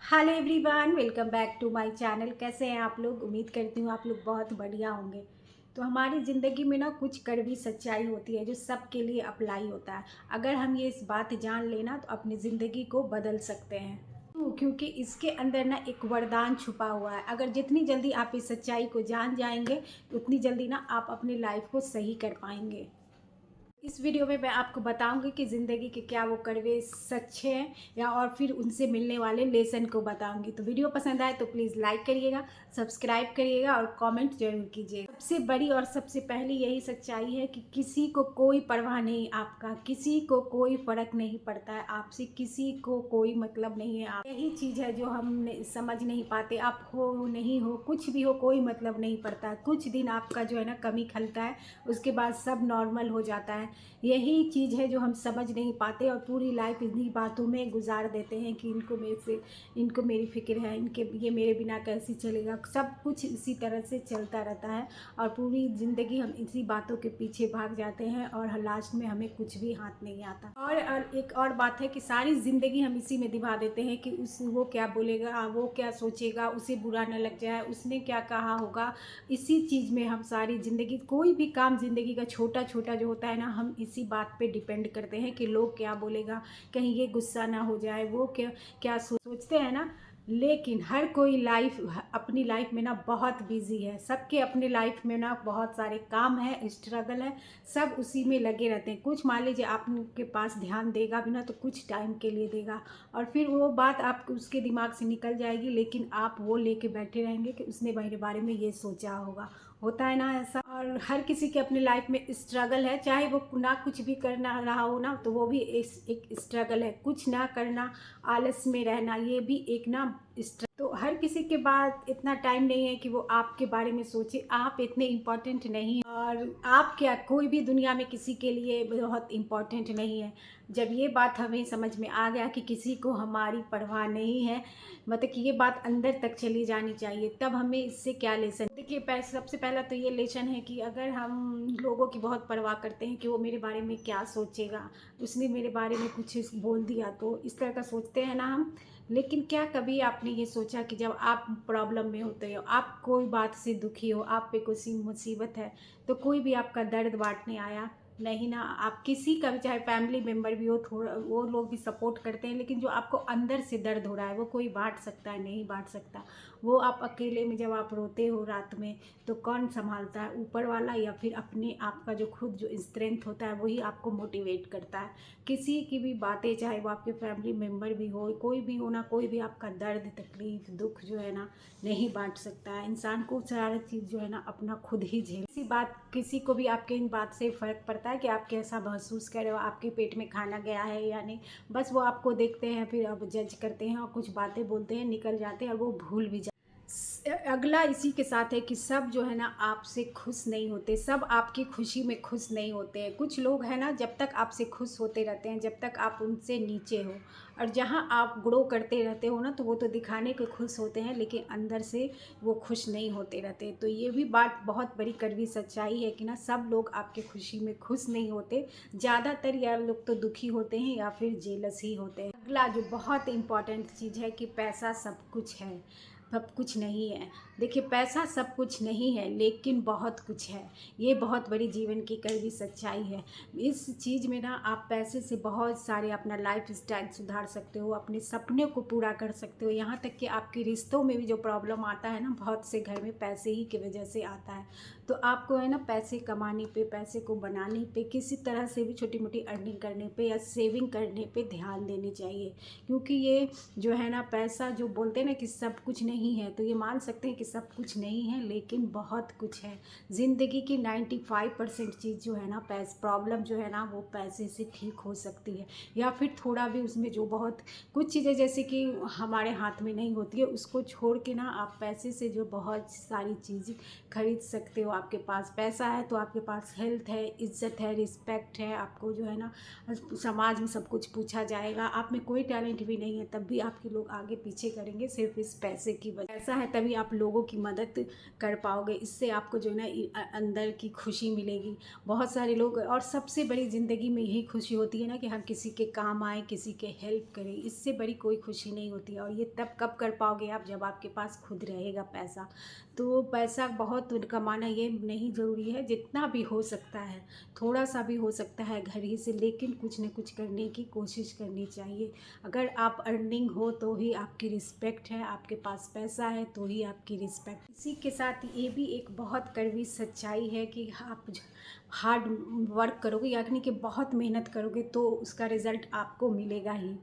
Hello everyone, welcome back to my channel. कैसे हैं आप लोग? उम्मीद करती हूँ आप लोग बहुत बढ़िया होंगे। तो हमारी ज़िंदगी में ना कुछ कड़वी सच्चाई होती है जो सबके लिए अप्लाई होता है। अगर हम ये इस बात जान लेना तो अपनी ज़िंदगी को बदल सकते हैं। क्योंकि इसके अंदर ना एक वरदान छुपा हुआ है। अगर जितनी जल्दी आप इस सच्चाई को जान जाएंगे उतनी जल्दी ना आप अपनी लाइफ को सही कर पाएंगे। इस वीडियो में मैं आपको बताऊंगी कि ज़िंदगी के क्या वो कड़वे सच्चे हैं या और फिर उनसे मिलने वाले लेसन को बताऊंगी। तो वीडियो पसंद आए तो प्लीज़ लाइक करिएगा, सब्सक्राइब करिएगा और कमेंट जरूर कीजिएगा। सबसे बड़ी और सबसे पहली यही सच्चाई है कि किसी को कोई परवाह नहीं आपका, किसी को कोई फ़र्क नहीं पड़ता है आपसे, किसी को कोई मतलब नहीं है आप। यही चीज़ है जो हम समझ नहीं पाते। आप हो नहीं हो, कुछ भी हो, कोई मतलब नहीं पड़ता। कुछ दिन आपका जो है ना कमी खलता है, उसके बाद सब नॉर्मल हो जाता है। यही चीज़ है जो हम समझ नहीं पाते और पूरी लाइफ इन्हीं बातों में गुजार देते हैं कि इनको मेरी फ़िक्र है, ये मेरे बिना कैसे चलेगा। सब कुछ इसी तरह से चलता रहता है और पूरी ज़िंदगी हम इसी बातों के पीछे भाग जाते हैं और लास्ट में हमें कुछ भी हाथ नहीं आता। और एक और बात है कि सारी ज़िंदगी हम इसी में दिभा देते हैं कि वो क्या बोलेगा, वो क्या सोचेगा, उसे बुरा न लग जाए, उसने क्या कहा होगा। इसी चीज़ में हम सारी ज़िंदगी, कोई भी काम ज़िंदगी का छोटा छोटा जो होता है ना, हम इसी बात पे डिपेंड करते हैं कि लोग क्या बोलेगा, कहीं ये गुस्सा ना हो जाए, वो क्या क्या सोचते हैं ना। लेकिन हर कोई अपनी लाइफ में ना बहुत बिजी है। सबके अपने लाइफ में ना बहुत सारे काम है, स्ट्रगल है, सब उसी में लगे रहते हैं। कुछ मान लीजिए आपके पास ध्यान देगा भी ना तो कुछ टाइम के लिए देगा और फिर वो बात आप उसके दिमाग से निकल जाएगी, लेकिन आप वो लेके बैठे रहेंगे कि उसने मेरे बारे में ये सोचा होगा। होता है ना ऐसा। और हर किसी के अपने लाइफ में स्ट्रगल है, चाहे वो ना कुछ भी करना रहा हो ना तो वो भी एक स्ट्रगल है। कुछ ना करना, आलस में रहना, ये भी एक ना तो हर किसी के पास इतना टाइम नहीं है कि वो आपके बारे में सोचे। आप इतने इम्पोर्टेंट नहीं, और आप क्या, कोई भी दुनिया में किसी के लिए बहुत इम्पोर्टेंट नहीं है। जब ये बात हमें समझ में आ गया कि किसी को हमारी परवाह नहीं है, मतलब कि ये बात अंदर तक चली जानी चाहिए, तब हमें इससे क्या लेसन। देखिए, सबसे पहला तो ये लेसन है कि अगर हम लोगों की बहुत परवाह करते हैं कि वो मेरे बारे में क्या सोचेगा, उसने मेरे बारे में कुछ बोल दिया, तो इस तरह का सोचते हैं ना हम। लेकिन क्या कभी आपने ये सोचा कि जब आप प्रॉब्लम में होते हो, आप कोई बात से दुखी हो, आप पे कोई मुसीबत है, तो कोई भी आपका दर्द बांटने आया नहीं ना। आप किसी का भी, चाहे फैमिली मेम्बर भी हो, थोड़ा वो लोग भी सपोर्ट करते हैं, लेकिन जो आपको अंदर से दर्द हो रहा है वो कोई बांट सकता है? नहीं बांट सकता। वो आप अकेले में जब आप रोते हो रात में तो कौन संभालता है? ऊपर वाला, या फिर अपने आप का जो खुद जो स्ट्रेंथ होता है वही आपको मोटिवेट करता है। किसी की भी बातें, चाहे वो आपके फैमिली मेम्बर भी हो, कोई भी हो ना, कोई भी आपका दर्द, तकलीफ, दुख जो है ना नहीं बांट सकता है। इंसान को सारा चीज़ जो है ना अपना खुद ही किसी को भी आपके इन बात से फ़र्क पड़ता है कि आप कैसा महसूस कर रहे हो, आपके पेट में खाना गया है या नहीं। बस वो आपको देखते हैं, फिर अब जज करते हैं और कुछ बातें बोलते हैं, निकल जाते हैं और वो भूल भी अगला इसी के साथ है कि सब जो है ना आपसे खुश नहीं होते, सब आपकी खुशी में खुश नहीं होते हैं। कुछ लोग हैं ना, जब तक आपसे खुश होते रहते हैं, जब तक आप उनसे नीचे हो, और जहाँ आप ग्रो करते रहते हो ना तो वो तो दिखाने के खुश होते हैं, लेकिन अंदर से वो खुश नहीं होते रहते। तो ये भी बात बहुत बड़ी कड़वी सच्चाई है कि ना सब लोग आपके खुशी में खुश नहीं होते। ज़्यादातर या लोग तो दुखी होते हैं या फिर जेलस ही होते हैं। अगला जो बहुत इम्पॉर्टेंट चीज़ है कि पैसा सब कुछ है, सब कुछ नहीं है। देखिए, पैसा सब कुछ नहीं है लेकिन बहुत कुछ है। ये बहुत बड़ी जीवन की कड़वी सच्चाई है। इस चीज़ में ना आप पैसे से बहुत सारे अपना लाइफ स्टाइल सुधार सकते हो, अपने सपने को पूरा कर सकते हो। यहाँ तक कि आपके रिश्तों में भी जो प्रॉब्लम आता है ना, बहुत से घर में पैसे ही की वजह से आता है। तो आपको है ना पैसे कमाने पे, पैसे को बनाने पे, किसी तरह से भी छोटी मोटी अर्निंग करने पे या सेविंग करने पे ध्यान देनी चाहिए। क्योंकि ये जो है ना पैसा, जो बोलते हैं ना कि सब कुछ नहीं है, तो ये मान सकते हैं कि सब कुछ नहीं है लेकिन बहुत कुछ है। ज़िंदगी की 95% चीज़ जो है ना, प्रॉब्लम जो है ना वो पैसे से ठीक हो सकती है, या फिर थोड़ा भी उसमें जो बहुत कुछ चीज़ें जैसे कि हमारे हाथ में नहीं होती है, उसको छोड़ के ना आप पैसे से जो बहुत सारी चीज़ें खरीद सकते हो। आपके पास पैसा है तो आपके पास हेल्थ है, इज्जत है, रिस्पेक्ट है, आपको जो है ना समाज में सब कुछ पूछा जाएगा। आप में कोई टैलेंट भी नहीं है तब भी आपके लोग आगे पीछे करेंगे सिर्फ इस पैसे की की वजह ऐसा है, तभी आप लोगों की मदद कर पाओगे। इससे आपको जो है ना अंदर की खुशी मिलेगी। बहुत सारे लोग, और सबसे बड़ी ज़िंदगी में यही खुशी होती है ना कि हम किसी के काम आए, किसी के हेल्प करें। इससे बड़ी कोई खुशी नहीं होती है। और ये तब कब कर पाओगे आप, जब आपके पास खुद रहेगा पैसा। तो पैसा बहुत कमाना ये नहीं ज़रूरी है, जितना भी हो सकता है, थोड़ा सा भी हो सकता है घर ही से, लेकिन कुछ न कुछ करने की कोशिश करनी चाहिए। अगर आप अर्निंग हो तो ही आपकी रिस्पेक्ट है, आपके पास पैसा है तो ही आपकी रिस्पेक्ट। इसी के साथ ये भी एक बहुत कड़वी सच्चाई है कि आप हार्ड वर्क करोगे, यानी कि बहुत मेहनत करोगे तो उसका रिज़ल्ट आपको मिलेगा ही।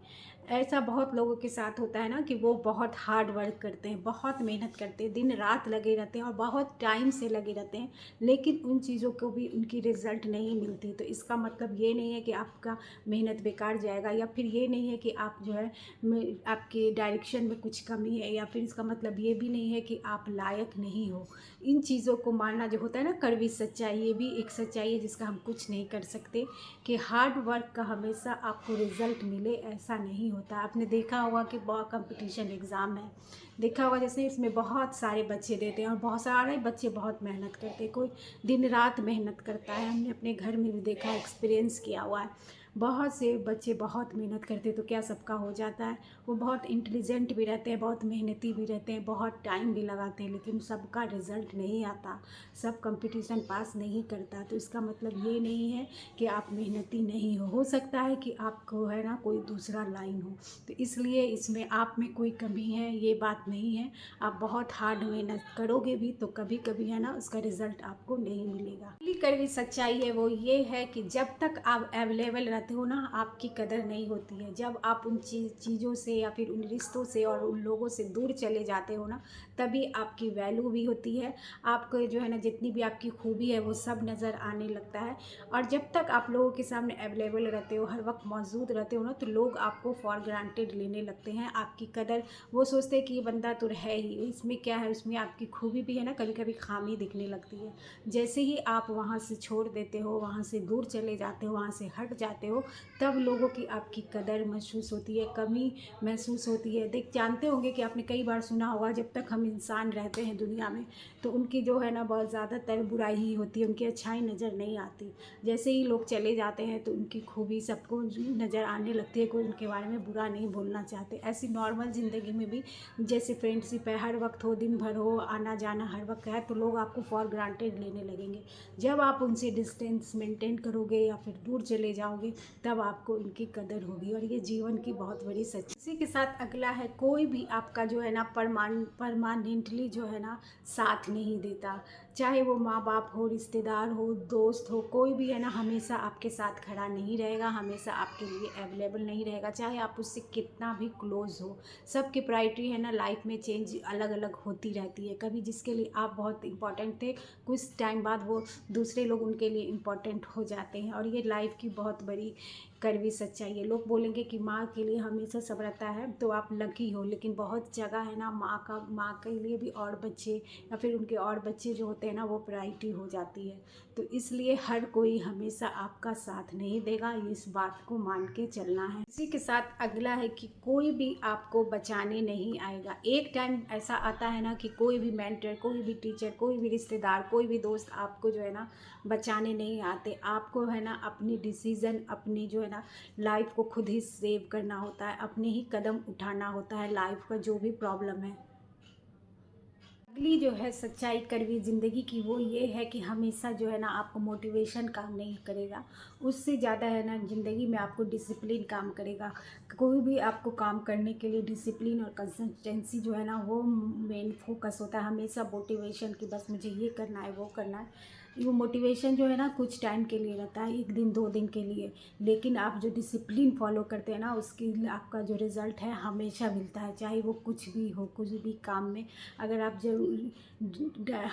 ऐसा बहुत लोगों के साथ होता है ना कि वो बहुत हार्ड वर्क करते हैं, बहुत मेहनत करते हैं, दिन रात लगे रहते हैं और बहुत टाइम से लगे रहते हैं, लेकिन उन चीज़ों को भी उनकी रिज़ल्ट नहीं मिलती। तो इसका मतलब ये नहीं है कि आपका मेहनत बेकार जाएगा, या फिर ये नहीं है कि आप जो है आपके डायरेक्शन में कुछ कमी है, या फिर इसका मतलब ये भी नहीं है कि आप लायक नहीं हो। इन चीज़ों को मानना जो होता है ना कड़वी सच्चाई, ये भी एक सच्चाई है जिसका हम कुछ नहीं कर सकते कि हार्ड वर्क का हमेशा आपको रिज़ल्ट मिले, ऐसा नहीं होता। आपने देखा होगा कि बहुत कंपटीशन एग्ज़ाम है, देखा होगा जैसे इसमें बहुत सारे बच्चे देते हैं और बहुत सारे बच्चे बहुत मेहनत करते हैं, कोई दिन रात मेहनत करता है। हमने अपने घर में भी देखा, एक्सपीरियंस किया हुआ है। बहुत से बच्चे बहुत मेहनत करते हैं, तो क्या सबका हो जाता है? वो बहुत इंटेलिजेंट भी रहते हैं, बहुत मेहनती भी रहते हैं, बहुत टाइम भी लगाते हैं, लेकिन सबका रिज़ल्ट नहीं आता, सब कंपटीशन पास नहीं करता। तो इसका मतलब ये नहीं है कि आप मेहनती नहीं हो सकता है कि आपको है ना कोई दूसरा लाइन हो। तो इसलिए इसमें आप में कोई कमी है ये बात नहीं है। आप बहुत हार्ड मेहनत करोगे भी तो कभी कभी है ना उसका रिज़ल्ट आपको नहीं मिलेगा। अगली कड़वी सच्चाई है वो ये है कि जब तक आप अवेलेबल रहते हो ना, आपकी कदर नहीं होती है। जब आप उन चीज़ों से या फिर उन रिश्तों से और उन लोगों से दूर चले जाते हो ना, तभी आपकी वैल्यू भी होती है। आपको जो है ना जितनी भी आपकी खूबी है वो सब नज़र आने लगता है। और जब तक आप लोगों के सामने अवेलेबल रहते हो, हर वक्त मौजूद रहते हो ना, तो लोग आपको फॉर ग्रांटेड लेने लगते हैं। आपकी कदर वो सोचते हैं कि ये बंदा तो है ही, इसमें क्या है, उसमें आपकी खूबी भी है ना, कभी कभी खामी दिखने लगती है। जैसे ही आप वहाँ से छोड़ देते हो, वहाँ से दूर चले जाते हो, वहाँ से हट जाते हो, तब लोगों की आपकी कदर महसूस होती है, कमी महसूस होती है। जानते होंगे कि आपने कई बार सुना होगा, जब तक हम इंसान रहते हैं दुनिया में तो उनकी जो है ना बहुत ज़्यादातर बुराई ही होती है, उनकी अच्छाई नज़र नहीं आती। जैसे ही लोग चले जाते हैं तो उनकी खूबी सबको नज़र आने लगती है, कोई उनके बारे में बुरा नहीं बोलना चाहते। ऐसी नॉर्मल ज़िंदगी में भी जैसे फ्रेंडशिप है, हर वक्त हो, दिन भर हो, आना जाना हर वक्त है, तो लोग आपको फॉर ग्रांटेड लेने लगेंगे। जब आप उनसे डिस्टेंस मेंटेन करोगे या फिर दूर चले जाओगे, तब आपको उनकी कदर होगी। और ये जीवन की बहुत बड़ी सच्चाई। इसी के साथ अगला है, कोई भी आपका जो है ना परमानेंटली जो है ना साथ नहीं देता। चाहे वो माँ बाप हो, रिश्तेदार हो, दोस्त हो, कोई भी है ना हमेशा आपके साथ खड़ा नहीं रहेगा, हमेशा आपके लिए अवेलेबल नहीं रहेगा, चाहे आप उससे कितना भी क्लोज हो। सबकी प्रायोरिटी है ना लाइफ में चेंज अलग अलग होती रहती है। कभी जिसके लिए आप बहुत इंपॉर्टेंट थे, कुछ टाइम बाद वो दूसरे लोग उनके लिए इम्पॉर्टेंट हो जाते हैं। और ये लाइफ की बहुत बड़ी कड़वी सच्चाई है। लोग बोलेंगे कि माँ के लिए हमेशा सब रहता है तो आप लकी हो, लेकिन बहुत जगह है ना माँ के लिए भी और बच्चे या फिर उनके और बच्चे जो होते हैं ना वो प्रायोरिटी हो जाती है। तो इसलिए हर कोई हमेशा आपका साथ नहीं देगा, इस बात को मान के चलना है। इसी के साथ अगला है कि कोई भी आपको बचाने नहीं आएगा। एक टाइम ऐसा आता है ना कि कोई भी मेंटर, कोई भी टीचर, कोई भी रिश्तेदार, कोई भी दोस्त आपको जो है ना बचाने नहीं आते। आपको है ना अपनी डिसीज़न, अपनी जो है ना लाइफ को खुद ही सेव करना होता है, अपने ही कदम उठाना होता है लाइफ का जो भी प्रॉब्लम है। अगली जो है सच्चाई कड़वी ज़िंदगी की वो ये है कि हमेशा जो है ना आपको मोटिवेशन काम नहीं करेगा, उससे ज़्यादा है ना ज़िंदगी में आपको डिसिप्लिन काम करेगा। कोई भी आपको काम करने के लिए डिसिप्लिन और कंसिस्टेंसी जो है ना वो मेन फोकस होता है। हमेशा मोटिवेशन की बस मुझे ये करना है, वो करना है, वो मोटिवेशन जो है ना कुछ टाइम के लिए रहता है, 1 दिन 2 दिन के लिए। लेकिन आप जो डिसिप्लिन फॉलो करते हैं ना उसके लिए आपका जो रिज़ल्ट है हमेशा मिलता है, चाहे वो कुछ भी हो, कुछ भी काम में। अगर आप जरूर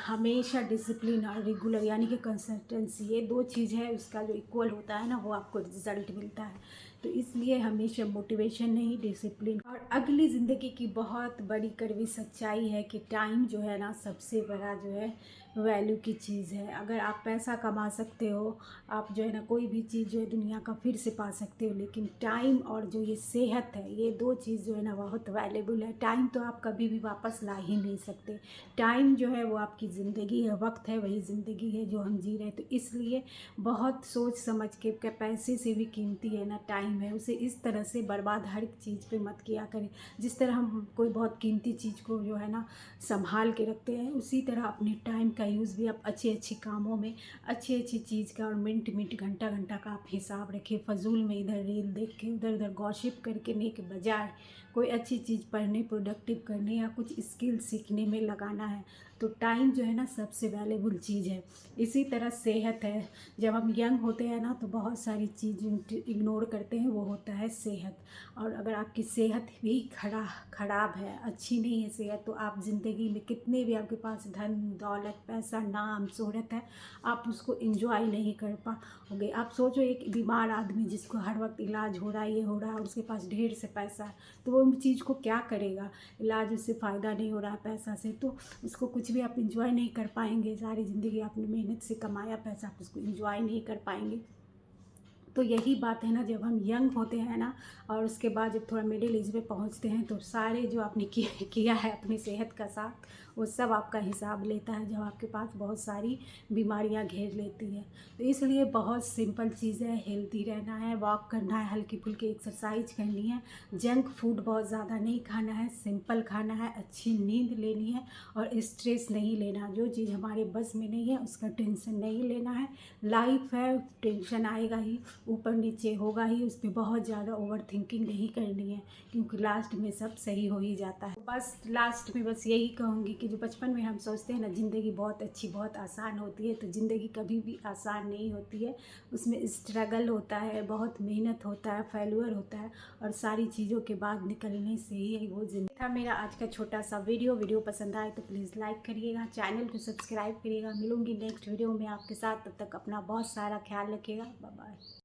हमेशा डिसिप्लिन और रेगुलर यानी कि कंसिस्टेंसी, ये 2 चीज़ है, उसका जो इक्वल होता है ना वो आपको रिज़ल्ट मिलता है। तो इसलिए हमेशा मोटिवेशन नहीं, डिसिप्लिन। और अगली ज़िंदगी की बहुत बड़ी कड़वी सच्चाई है कि टाइम जो है ना सबसे बड़ा जो है वैल्यू की चीज़ है। अगर आप पैसा कमा सकते हो, आप जो है ना कोई भी चीज़ जो है दुनिया का फिर से पा सकते हो, लेकिन टाइम और जो ये सेहत है, ये दो चीज़ जो है ना बहुत वैल्यूबल है। टाइम तो आप कभी भी वापस ला ही नहीं सकते। टाइम जो है वो आपकी ज़िंदगी है, वक्त है, वही ज़िंदगी है जो हम जी रहे हैं। तो इसलिए बहुत सोच समझ के, पैसे से भी कीमती है ना टाइम है, उसे इस तरह से बर्बाद हर एक चीज़ पे मत किया करें। जिस तरह हम कोई बहुत कीमती चीज़ को जो है ना संभाल के रखते हैं, उसी तरह अपने टाइम का यूज़ भी आप अच्छे अच्छे कामों में, अच्छी अच्छी चीज़ का और मिनट मिनट घंटा घंटा का आप हिसाब रखें। फजूल में इधर रील देख के, उधर उधर गॉसिप करके नहीं, के बजाय कोई अच्छी चीज़ पढ़ने, प्रोडक्टिव करने या कुछ स्किल सीखने में लगाना है। तो टाइम जो है ना सबसे वैल्यूबल चीज़ है। इसी तरह सेहत है। जब हम यंग होते हैं ना तो बहुत सारी चीज़ इग्नोर करते हैं, वो होता है सेहत। और अगर आपकी सेहत भी खराब है, अच्छी नहीं है सेहत, तो आप ज़िंदगी में कितने भी आपके पास धन दौलत, पैसा, नाम, शोहरत है, आप उसको इंजॉय नहीं कर पाओगे। आप सोचो एक बीमार आदमी जिसको हर वक्त इलाज हो रहा है, ये हो रहा है, और उसके पास ढेर से पैसा है, तो वो चीज़ को क्या करेगा? इलाज उससे फ़ायदा नहीं हो रहा है पैसा से, तो उसको कुछ भी आप इंजॉय नहीं कर पाएंगे। सारी ज़िंदगी आपने मेहनत से कमाया पैसा, आप उसको इंजॉय नहीं कर पाएंगे। तो यही बात है ना, जब हम यंग होते हैं ना और उसके बाद जब थोड़ा मिडिल एज में पहुंचते हैं, तो सारे जो आपने किया है अपनी सेहत का साथ, वो सब आपका हिसाब लेता है, जब आपके पास बहुत सारी बीमारियां घेर लेती है। तो इसलिए बहुत सिंपल चीज़ है, हेल्दी रहना है, वॉक करना है, हल्की फुल्की एक्सरसाइज करनी है, जंक फूड बहुत ज़्यादा नहीं खाना है, सिंपल खाना है, अच्छी नींद लेनी है और स्ट्रेस नहीं लेना। जो चीज़ हमारे बस में नहीं है उसका टेंशन नहीं लेना है। लाइफ है, टेंशन आएगा ही, ऊपर नीचे होगा ही, उस पर बहुत ज़्यादा ओवर थिंकिंग नहीं करनी है, क्योंकि लास्ट में सब सही हो ही जाता है। बस लास्ट में बस यही कहूँगी कि जो बचपन में हम सोचते हैं ना ज़िंदगी बहुत अच्छी, बहुत आसान होती है, तो ज़िंदगी कभी भी आसान नहीं होती है। उसमें स्ट्रगल होता है, बहुत मेहनत होता है, फेल्यूर होता है, और सारी चीज़ों के बाद निकलने से ही वो ज़िंदगी था। मेरा आज का छोटा सा वीडियो पसंद आए तो प्लीज़ लाइक करिएगा, चैनल को सब्सक्राइब करिएगा। मिलूँगी नेक्स्ट वीडियो में आपके साथ, तब तक अपना बहुत सारा ख्याल रखिएगा। Bye bye.